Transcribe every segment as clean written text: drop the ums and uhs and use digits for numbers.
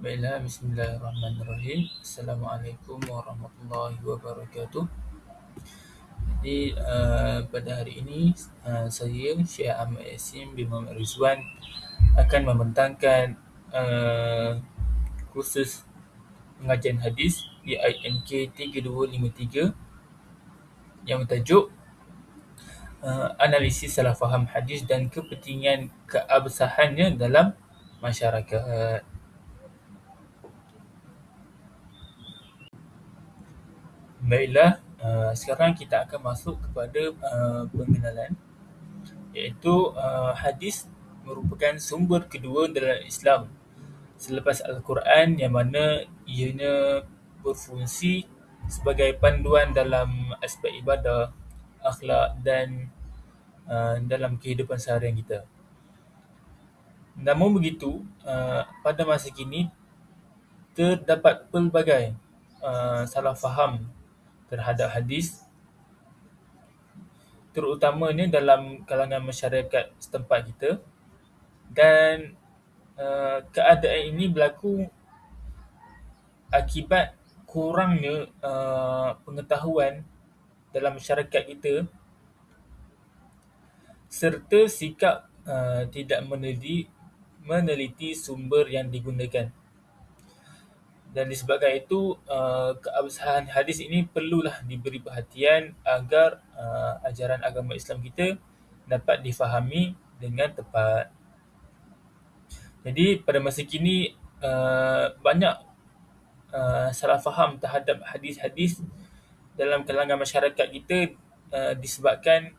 Baiklah, bismillahirrahmanirrahim. Assalamualaikum warahmatullahi wabarakatuh. Jadi pada hari ini saya Syekh Ahmad Yasin bin Muhammad Rizwan akan membentangkan kursus pengajian hadis di IMK 3253 yang bertajuk analisis salah faham hadis dan kepentingan keabsahannya dalam masyarakat. Baiklah, sekarang kita akan masuk kepada pengenalan, iaitu hadis merupakan sumber kedua dalam Islam selepas Al-Quran, yang mana ianya berfungsi sebagai panduan dalam aspek ibadah, akhlak dan dalam kehidupan seharian kita. Namun begitu, pada masa kini terdapat pelbagai salah faham terhadap hadis, terutamanya dalam kalangan masyarakat setempat kita, dan keadaan ini berlaku akibat kurangnya pengetahuan dalam masyarakat kita serta sikap tidak meneliti sumber yang digunakan. Dan disebabkan itu, keabsahan hadis ini perlulah diberi perhatian agar ajaran agama Islam kita dapat difahami dengan tepat. Jadi pada masa kini banyak salah faham terhadap hadis-hadis dalam kalangan masyarakat kita disebabkan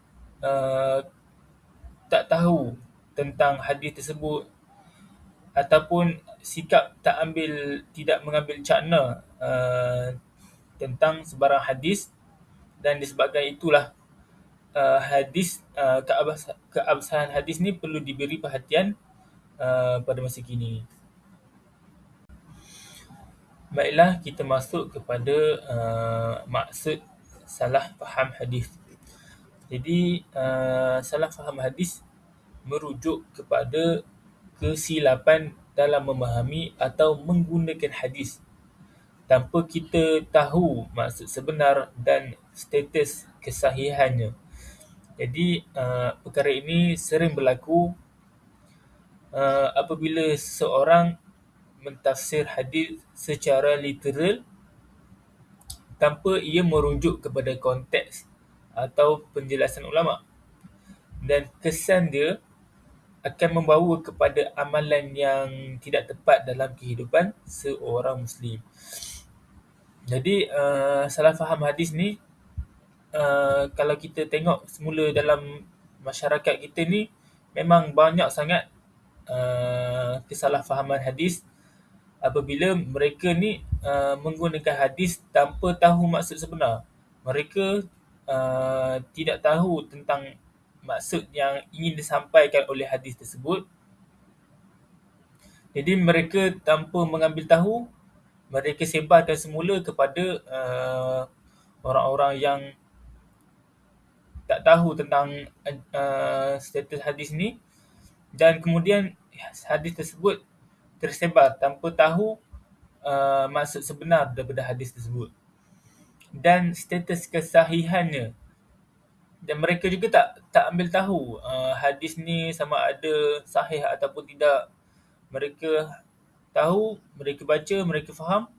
tak tahu tentang hadis tersebut, ataupun sikap tidak mengambil cakna tentang sebarang hadis, dan disebabkan itulah keabsahan hadis ni perlu diberi perhatian pada masa kini. Baiklah, kita masuk kepada maksud salah faham hadis. Jadi salah faham hadis merujuk kepada kesilapan dalam memahami atau menggunakan hadis tanpa kita tahu maksud sebenar dan status kesahihannya. Jadi perkara ini sering berlaku apabila seseorang mentafsir hadis secara literal tanpa ia merujuk kepada konteks atau penjelasan ulama, dan kesan dia akan membawa kepada amalan yang tidak tepat dalam kehidupan seorang Muslim. Jadi salah faham hadis ni, kalau kita tengok semula dalam masyarakat kita ni, memang banyak sangat kesalahfahaman hadis apabila mereka ni menggunakan hadis tanpa tahu maksud sebenar. Mereka tidak tahu tentang maksud yang ingin disampaikan oleh hadis tersebut. Jadi mereka tanpa mengambil tahu, mereka sebarkan semula kepada orang-orang yang tak tahu tentang status hadis ni, dan kemudian hadis tersebut tersebar tanpa tahu maksud sebenar daripada hadis tersebut dan status kesahihannya. Dan mereka juga tak ambil tahu hadis ni sama ada sahih ataupun tidak. Mereka tahu, mereka baca, mereka faham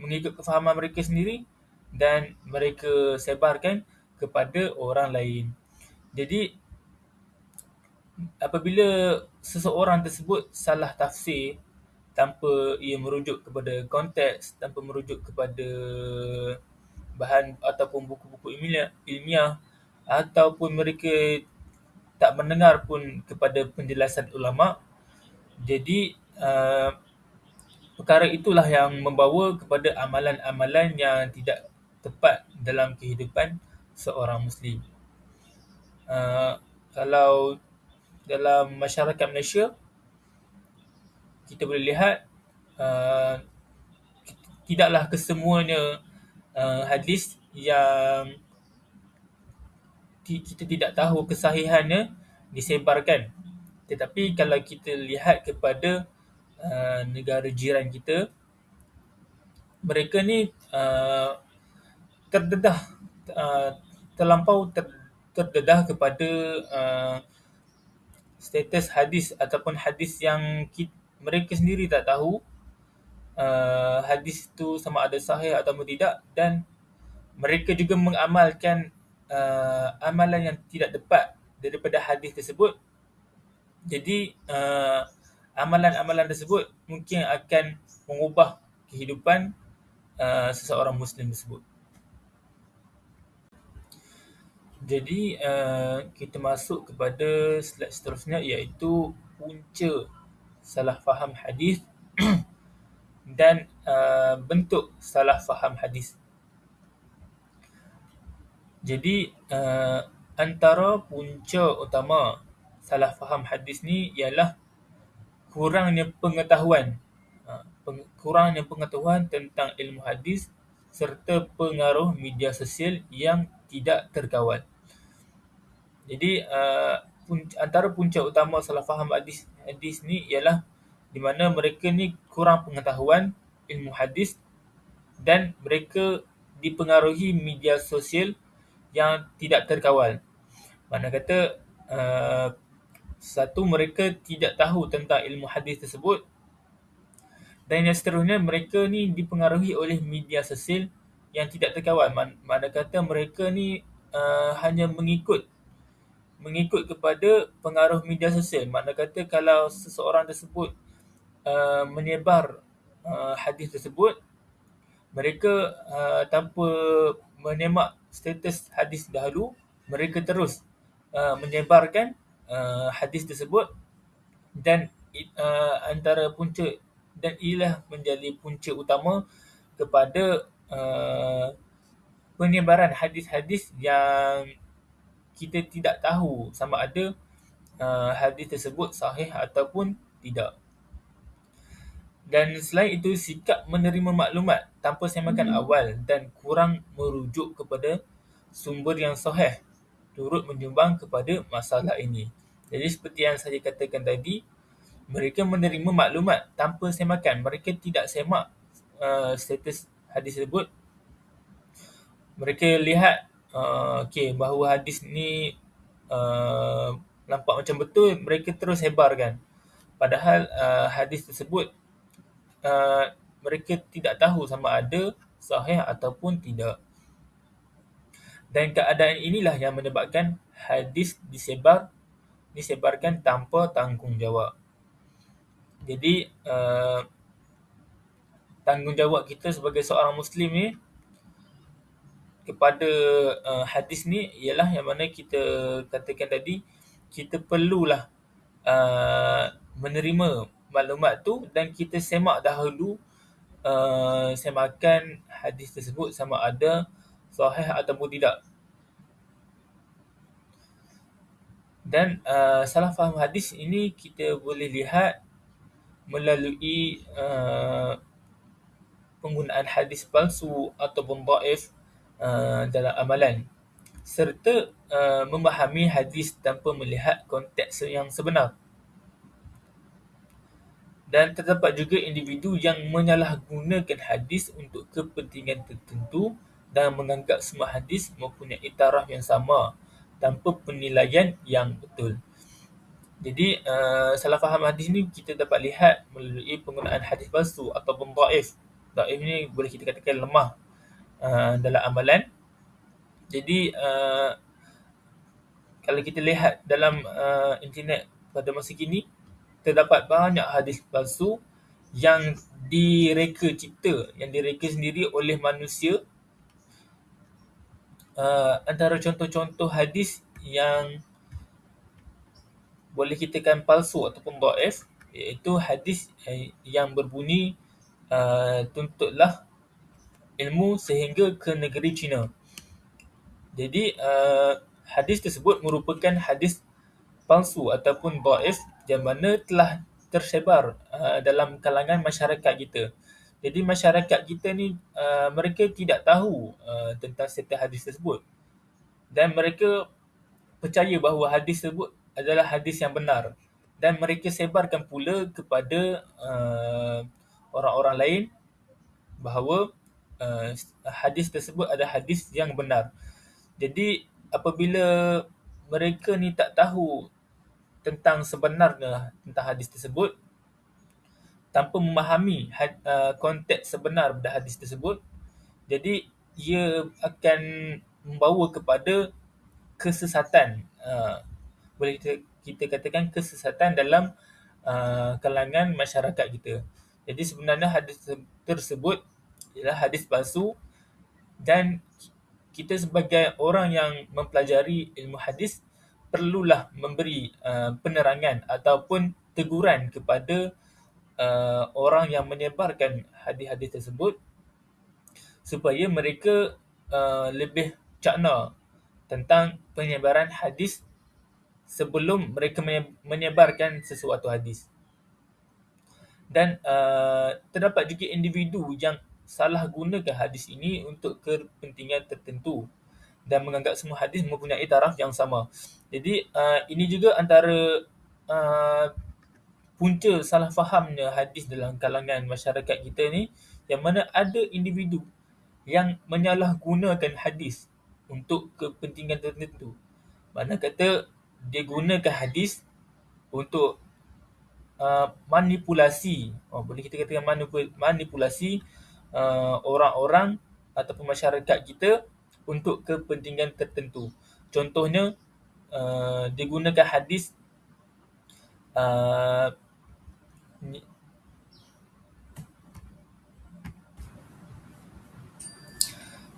mengikut kefahaman mereka sendiri, dan mereka sebarkan kepada orang lain. Jadi apabila seseorang tersebut salah tafsir tanpa ia merujuk kepada konteks, tanpa merujuk kepada bahan ataupun buku-buku ilmiah, ataupun mereka tak mendengar pun kepada penjelasan ulama, jadi perkara itulah yang membawa kepada amalan-amalan yang tidak tepat dalam kehidupan seorang Muslim. Kalau dalam masyarakat Malaysia, kita boleh lihat tidaklah kesemuanya hadis yang kita tidak tahu kesahihannya disebarkan. Tetapi kalau kita lihat kepada negara jiran kita, mereka ni terdedah, terlampau terdedah kepada status hadis ataupun hadis yang mereka sendiri tak tahu hadis itu sama ada sahih atau tidak, dan mereka juga mengamalkan amalan yang tidak tepat daripada hadis tersebut. Jadi amalan-amalan tersebut mungkin akan mengubah kehidupan seseorang Muslim tersebut. Jadi kita masuk kepada slide seterusnya, iaitu punca salah faham hadis dan bentuk salah faham hadis. Jadi antara punca utama salah faham hadis ni ialah kurangnya pengetahuan tentang ilmu hadis serta pengaruh media sosial yang tidak terkawal. Jadi antara punca utama salah faham hadis ni ialah di mana mereka ni kurang pengetahuan ilmu hadis dan mereka dipengaruhi media sosial yang tidak terkawal. Mana kata satu, mereka tidak tahu tentang ilmu hadis tersebut, dan yang seterusnya mereka ni dipengaruhi oleh media sosial yang tidak terkawal. Mana kata mereka ni hanya mengikut kepada pengaruh media sosial. Mana kata kalau seseorang tersebut menyebar hadis tersebut, mereka tanpa menyemak status hadis dahulu, mereka terus menyebarkan hadis tersebut, dan antara punca, dan ialah menjadi punca utama kepada penyebaran hadis-hadis yang kita tidak tahu sama ada hadis tersebut sahih ataupun tidak. Dan selain itu, sikap menerima maklumat tanpa semakan awal dan kurang merujuk kepada sumber yang sahih turut menyumbang kepada masalah ini. Jadi seperti yang saya katakan tadi, mereka menerima maklumat tanpa semakan. Mereka tidak semak status hadis tersebut. Mereka lihat bahawa hadis ni nampak macam betul, mereka terus sebarkan. Padahal hadis tersebut mereka tidak tahu sama ada sahih ataupun tidak. Dan keadaan inilah yang menyebabkan hadis disebarkan tanpa tanggungjawab. Jadi tanggungjawab kita sebagai seorang Muslim ni kepada hadis ni ialah yang mana kita katakan tadi, kita perlulah menerima maklumat tu dan kita semak dahulu semakan hadis tersebut sama ada sahih ataupun tidak. Dan salah faham hadis ini kita boleh lihat melalui penggunaan hadis palsu ataupun dhaif dalam amalan, serta memahami hadis tanpa melihat konteks yang sebenar. Dan terdapat juga individu yang menyalahgunakan hadis untuk kepentingan tertentu dan menganggap semua hadis mempunyai taraf yang sama tanpa penilaian yang betul. Jadi salah faham hadis ni kita dapat lihat melalui penggunaan hadis palsu ataupun dhaif. Dhaif ni boleh kita katakan lemah dalam amalan. Jadi kalau kita lihat dalam internet pada masa kini, terdapat banyak hadis palsu yang direka cipta, yang direka sendiri oleh manusia. Antara contoh-contoh hadis yang boleh kita katakan palsu ataupun dhaif, iaitu hadis yang berbunyi tuntutlah ilmu sehingga ke negeri China. Jadi hadis tersebut merupakan hadis palsu ataupun dhaif yang mana telah tersebar dalam kalangan masyarakat kita. Jadi masyarakat kita ni mereka tidak tahu tentang status hadis tersebut, dan mereka percaya bahawa hadis tersebut adalah hadis yang benar, dan mereka sebarkan pula kepada orang-orang lain bahawa hadis tersebut adalah hadis yang benar. Jadi apabila mereka ni tak tahu tentang sebenarnya tentang hadis tersebut, tanpa memahami konteks sebenar pada hadis tersebut, jadi ia akan membawa kepada kesesatan. Boleh kita katakan kesesatan dalam kalangan masyarakat kita. Jadi sebenarnya hadis tersebut ialah hadis palsu, dan kita sebagai orang yang mempelajari ilmu hadis perlulah memberi penerangan ataupun teguran kepada orang yang menyebarkan hadis-hadis tersebut supaya mereka lebih cakna tentang penyebaran hadis sebelum mereka menyebarkan sesuatu hadis. Dan terdapat juga individu yang salah gunakan hadis ini untuk kepentingan tertentu dan menganggap semua hadis mempunyai taraf yang sama. Jadi ini juga antara punca salah fahamnya hadis dalam kalangan masyarakat kita ni, yang mana ada individu yang menyalahgunakan hadis untuk kepentingan tertentu. Mana kata dia gunakan hadis untuk manipulasi, boleh kita katakan manipulasi orang-orang ataupun masyarakat kita untuk kepentingan tertentu. Contohnya, dia gunakan hadis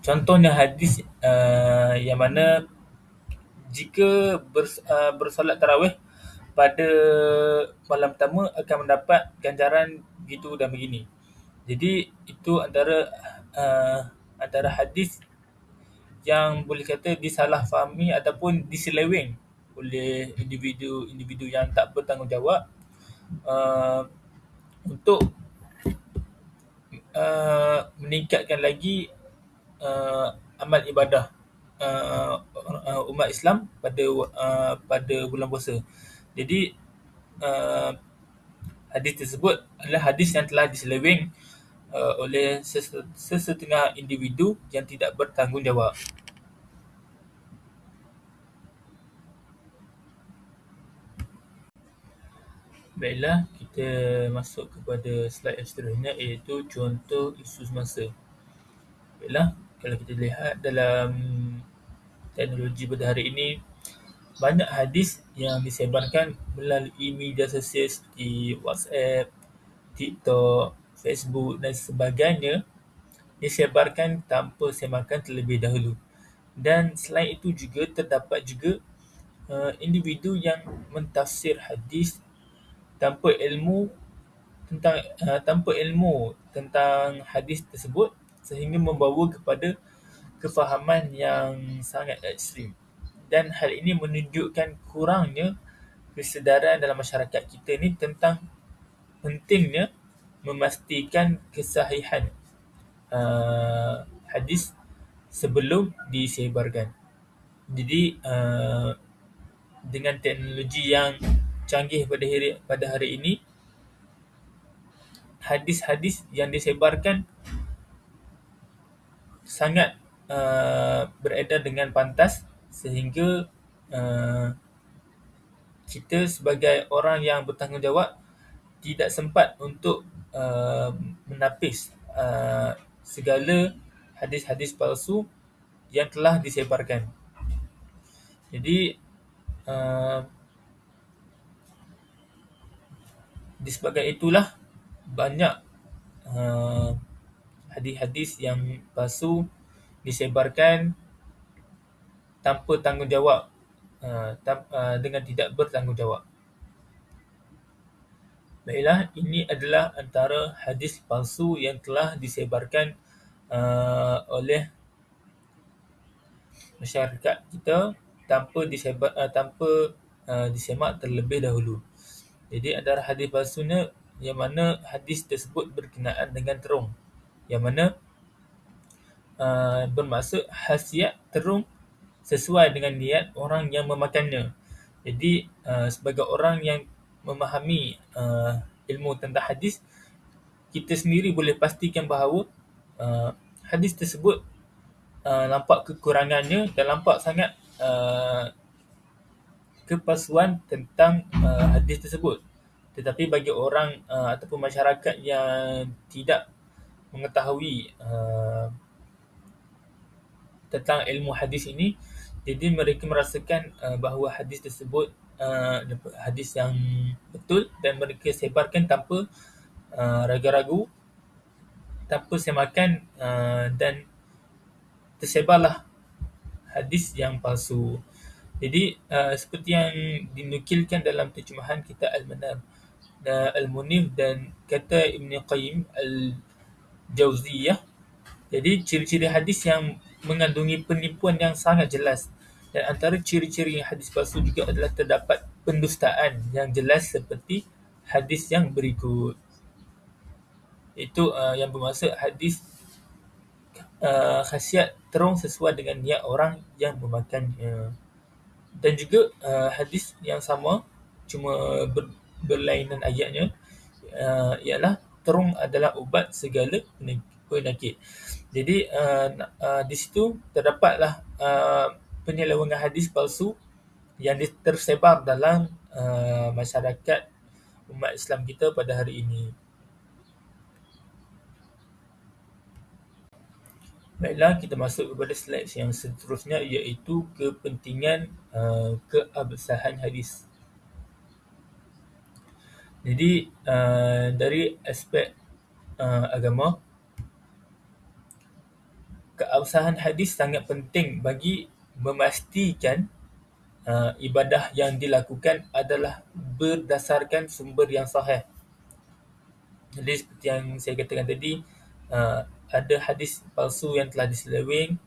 contohnya hadis yang mana jika bersolat tarawih pada malam pertama akan mendapat ganjaran begitu dan begini. Jadi itu antara hadis yang boleh kata disalahfahami ataupun diseleweng oleh individu yang tak bertanggungjawab untuk meningkatkan lagi amal ibadah umat Islam pada bulan puasa. Jadi hadis tersebut adalah hadis yang telah diseleweng oleh sesetengah individu yang tidak bertanggungjawab. Baiklah, kita masuk kepada slide yang seterusnya, iaitu contoh isu semasa. Baiklah, kalau kita lihat dalam teknologi pada hari ini, banyak hadis yang disebarkan melalui media sosial seperti WhatsApp, TikTok, Facebook dan sebagainya, disebarkan tanpa semakan terlebih dahulu. Dan selain itu juga terdapat juga individu yang mentafsir hadis tanpa ilmu tentang hadis tersebut, sehingga membawa kepada kefahaman yang sangat ekstrim. Dan hal ini menunjukkan kurangnya kesedaran dalam masyarakat kita ni tentang pentingnya memastikan kesahihan hadis sebelum disebarkan. Jadi dengan teknologi yang canggih pada hari ini, hadis-hadis yang disebarkan sangat beredar dengan pantas, sehingga kita sebagai orang yang bertanggungjawab tidak sempat untuk menapis segala hadis-hadis palsu yang telah disebarkan. Jadi disebabkan itulah banyak hadis-hadis yang palsu disebarkan tanpa tanggungjawab, dengan tidak bertanggungjawab. Baiklah, ini adalah antara hadis palsu yang telah disebarkan oleh masyarakat kita tanpa disemak terlebih dahulu. Jadi antara hadis palsunya, yang mana hadis tersebut berkenaan dengan terung, yang mana bermaksud khasiat terung sesuai dengan niat orang yang memakannya. Jadi sebagai orang yang memahami ilmu tentang hadis, kita sendiri boleh pastikan bahawa hadis tersebut nampak kekurangannya dan nampak sangat kepalsuan tentang hadis tersebut. Tetapi bagi orang ataupun masyarakat yang tidak mengetahui tentang ilmu hadis ini, jadi mereka merasakan bahawa hadis tersebut hadis yang betul dan mereka sebarkan tanpa ragu-ragu, tanpa semakan, dan tersebarlah hadis yang palsu. Jadi seperti yang dinukilkan dalam terjemahan kitab Al-Manar Al-Munif dan kata Ibn Qayyim Al-Jauziyah, jadi ciri-ciri hadis yang mengandungi penipuan yang sangat jelas, dan antara ciri-ciri hadis palsu juga adalah terdapat pendustaan yang jelas seperti hadis yang berikut. Itu yang bermaksud hadis khasiat terung sesuai dengan niat orang yang memakannya. Dan juga hadis yang sama, cuma berlainan ayatnya, ialah terung adalah ubat segala penyakit. Jadi di situ terdapatlah penyelewengan hadis palsu yang tersebar dalam masyarakat umat Islam kita pada hari ini. Baiklah, kita masuk kepada slide yang seterusnya, iaitu kepentingan keabsahan hadis. Jadi dari aspek agama, keabsahan hadis sangat penting bagi memastikan ibadah yang dilakukan adalah berdasarkan sumber yang sahih. Jadi seperti yang saya katakan tadi, ada hadis palsu yang telah diseleweng,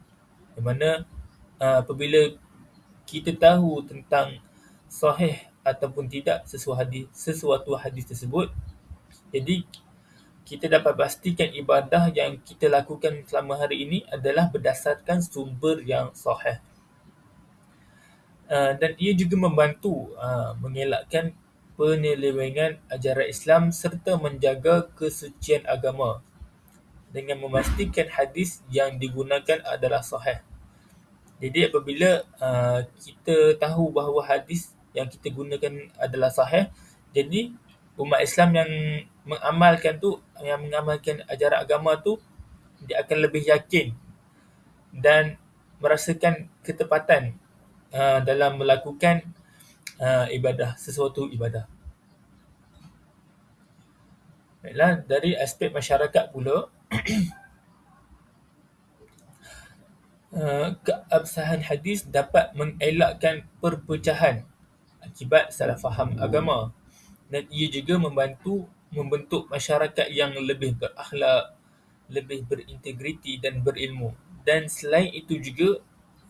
di mana apabila kita tahu tentang sahih ataupun tidak sesuatu hadis tersebut, jadi kita dapat pastikan ibadah yang kita lakukan selama hari ini adalah berdasarkan sumber yang sahih. Dan ia juga membantu mengelakkan penyelewengan ajaran Islam serta menjaga kesucian agama dengan memastikan hadis yang digunakan adalah sahih. Jadi apabila kita tahu bahawa hadis yang kita gunakan adalah sahih, jadi umat Islam yang mengamalkan ajaran agama tu, dia akan lebih yakin dan merasakan ketepatan dalam melakukan sesuatu ibadah. Baiklah, dari aspek masyarakat pula, keabsahan hadis dapat mengelakkan perpecahan akibat salah faham agama, dan ia juga membantu membentuk masyarakat yang lebih berakhlak, lebih berintegriti dan berilmu. Dan selain itu juga,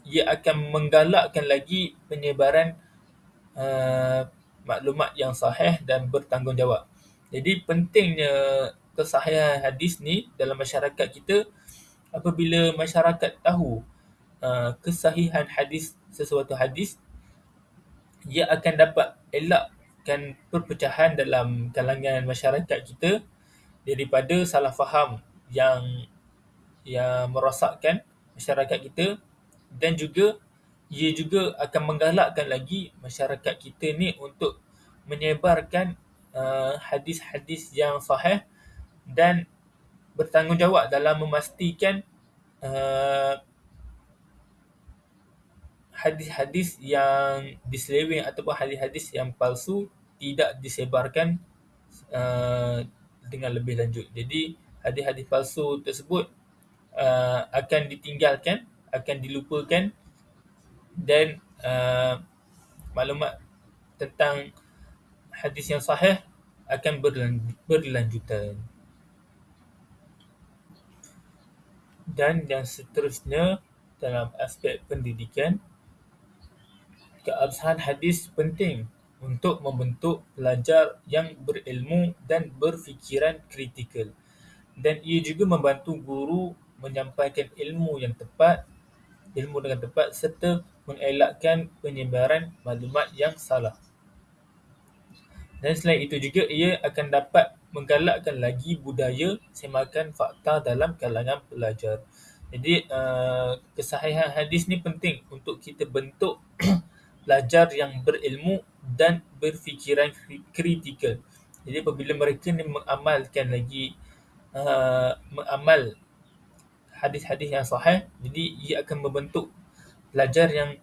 ia akan menggalakkan lagi penyebaran maklumat yang sahih dan bertanggungjawab. Jadi pentingnya kesahihan hadis ni dalam masyarakat kita. Apabila masyarakat tahu kesahihan sesuatu hadis, ia akan dapat elakkan perpecahan dalam kalangan masyarakat kita daripada salah faham yang merosakkan masyarakat kita, dan juga ia juga akan menggalakkan lagi masyarakat kita ni untuk menyebarkan hadis-hadis yang sahih dan bertanggungjawab dalam memastikan hadis-hadis yang diseleweng ataupun hadis-hadis yang palsu tidak disebarkan dengan lebih lanjut. Jadi hadis-hadis palsu tersebut akan ditinggalkan, akan dilupakan, dan maklumat tentang hadis yang sahih akan berlanjutan. Dan yang seterusnya, dalam aspek pendidikan, keabsahan hadis penting untuk membentuk pelajar yang berilmu dan berfikiran kritikal, dan ia juga membantu guru menyampaikan ilmu dengan tepat serta mengelakkan penyebaran maklumat yang salah. Dan selain itu juga, ia akan dapat menggalakkan lagi budaya semakan fakta dalam kalangan pelajar. Jadi, kesahihan hadis ni penting untuk kita bentuk pelajar yang berilmu dan berfikiran kritikal. Jadi, apabila mereka ni mengamal hadis-hadis yang sahih, jadi ia akan membentuk pelajar yang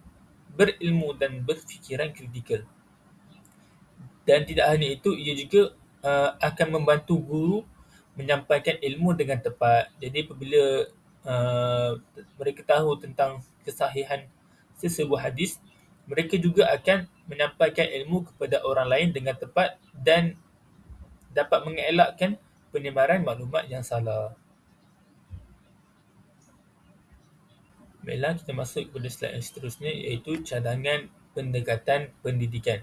berilmu dan berfikiran kritikal. Dan tidak hanya itu, ia juga akan membantu guru menyampaikan ilmu dengan tepat. Jadi apabila mereka tahu tentang kesahihan sesebuah hadis, mereka juga akan menyampaikan ilmu kepada orang lain dengan tepat dan dapat mengelakkan penyebaran maklumat yang salah. Baiklah, kita masuk kepada slide yang seterusnya, iaitu cadangan pendekatan pendidikan.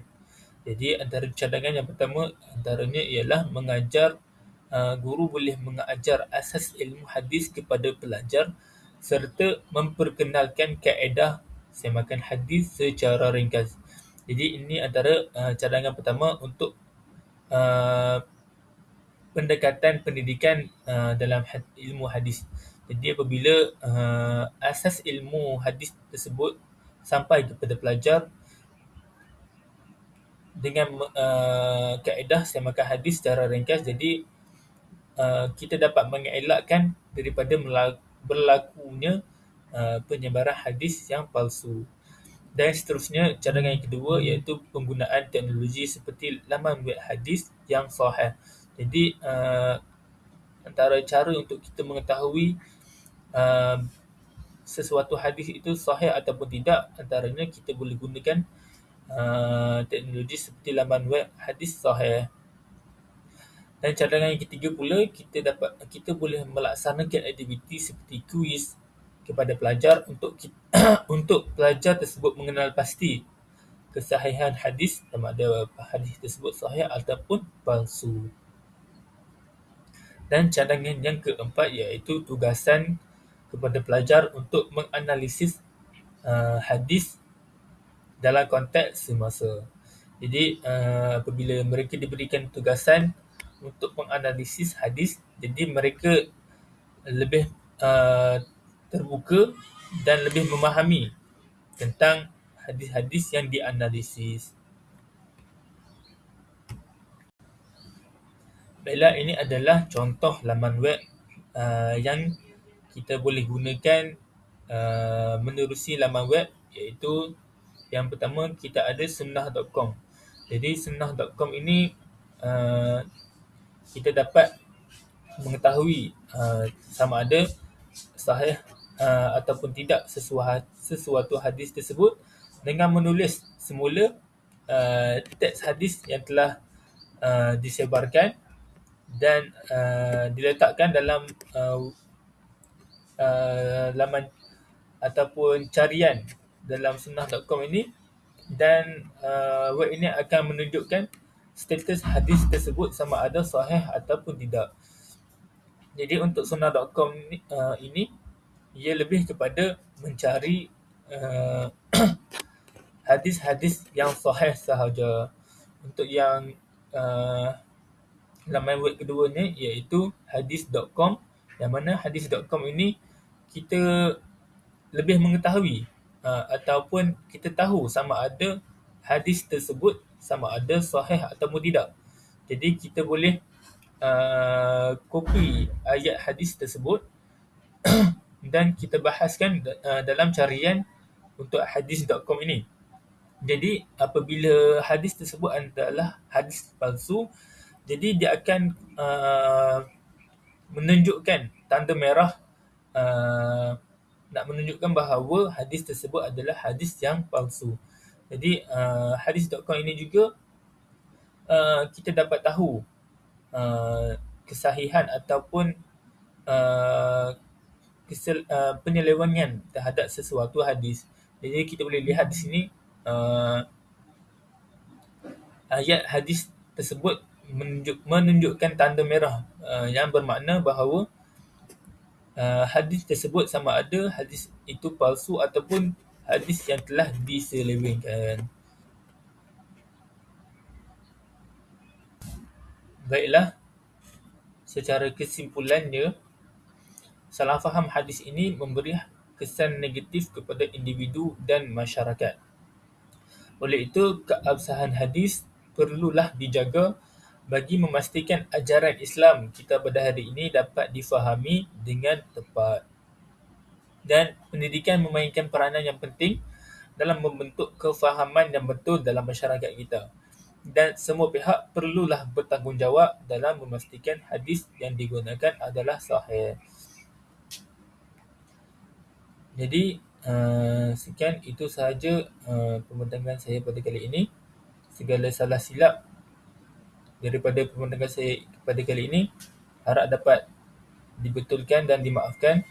Jadi antara cadangan yang pertama antaranya ialah guru boleh mengajar asas ilmu hadis kepada pelajar serta memperkenalkan kaedah semakan hadis secara ringkas. Jadi ini antara cadangan pertama untuk pendekatan pendidikan dalam ilmu hadis. Jadi apabila asas ilmu hadis tersebut sampai kepada pelajar dengan kaedah semakan hadis secara ringkas, jadi kita dapat mengelakkan daripada berlakunya penyebaran hadis yang palsu. Dan seterusnya, cadangan yang kedua iaitu penggunaan teknologi seperti laman web hadis yang sahih. Jadi antara cara untuk kita mengetahui sesuatu hadis itu sahih ataupun tidak, antaranya kita boleh gunakan teknologi seperti laman web hadis sahih. Dan cadangan yang ketiga pula, kita boleh melaksanakan aktiviti seperti kuis kepada pelajar untuk pelajar tersebut mengenal pasti kesahihan hadis, sama ada hadis tersebut sahih ataupun palsu. Dan cadangan yang keempat iaitu tugasan kepada pelajar untuk menganalisis hadis dalam konteks semasa. Jadi apabila mereka diberikan tugasan untuk menganalisis hadis, jadi mereka lebih terbuka dan lebih memahami tentang hadis-hadis yang dianalisis. Baiklah, ini adalah contoh laman web yang kita boleh gunakan menerusi laman web, iaitu yang pertama kita ada sunnah.com. Jadi sunnah.com ini kita dapat mengetahui sama ada sahih ataupun tidak sesuatu hadis tersebut dengan menulis semula teks hadis yang telah disebarkan dan diletakkan dalam laman ataupun carian dalam sunnah.com ini, dan web ini akan menunjukkan status hadis tersebut sama ada sahih ataupun tidak. Jadi untuk sunnah.com ini ia lebih kepada mencari hadis-hadis yang sahih sahaja. Untuk yang laman web keduanya iaitu hadis.com, yang mana hadis.com ini kita lebih mengetahui ataupun kita tahu sama ada hadis tersebut sama ada sahih ataupun tidak. Jadi kita boleh kopi ayat hadis tersebut dan kita bahaskan dalam carian untuk hadis.com ini. Jadi apabila hadis tersebut adalah hadis palsu, jadi dia akan menunjukkan tanda merah nak menunjukkan bahawa hadis tersebut adalah hadis yang palsu. Jadi hadis.com ini juga kita dapat tahu kesahihan ataupun penyelewengan terhadap sesuatu hadis. Jadi kita boleh lihat di sini ayat hadis tersebut menunjukkan tanda merah yang bermakna bahawa hadis tersebut sama ada hadis itu palsu ataupun hadis yang telah diselewengkan. Baiklah, secara kesimpulannya, salah faham hadis ini memberi kesan negatif kepada individu dan masyarakat. Oleh itu, keabsahan hadis perlulah dijaga bagi memastikan ajaran Islam kita pada hari ini dapat difahami dengan tepat. Dan pendidikan memainkan peranan yang penting dalam membentuk kefahaman yang betul dalam masyarakat kita. Dan semua pihak perlulah bertanggungjawab dalam memastikan hadis yang digunakan adalah sahih. Jadi, sekian itu sahaja pembincangan saya pada kali ini. Segala salah silap daripada pembincangan saya pada kali ini harap dapat dibetulkan dan dimaafkan.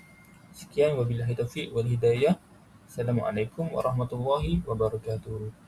Sekian, wabillahi taufiq wal hidayah. Assalamualaikum warahmatullahi wabarakatuh.